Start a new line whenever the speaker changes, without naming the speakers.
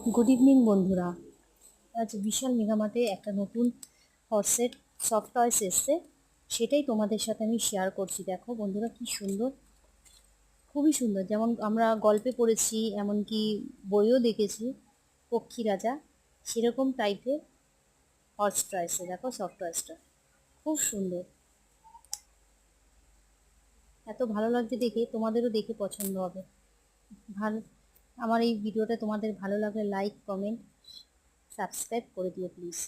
Good evening বন্ধুরা। আজ বিশাল মেগামার্টে একটা নতুন হর্সের সফট টয়েস এসছে, সেটাই তোমাদের সাথে আমি শেয়ার করছি। দেখো বন্ধুরা, কি সুন্দর, খুবই সুন্দর। যেমন আমরা গল্পে পড়েছি, এমনকি বইও দেখেছি, পক্ষী রাজা, সেরকম টাইপের হর্স টয়েসে দেখো সফট টয়েসটা খুব সুন্দর। এত ভালো লাগছে দেখে, তোমাদেরও দেখে পছন্দ হবে। ভালো, আমার এই ভিডিওটা তোমাদের ভালো লাগলে লাইক, কমেন্ট, সাবস্ক্রাইব করে দিও প্লিজ।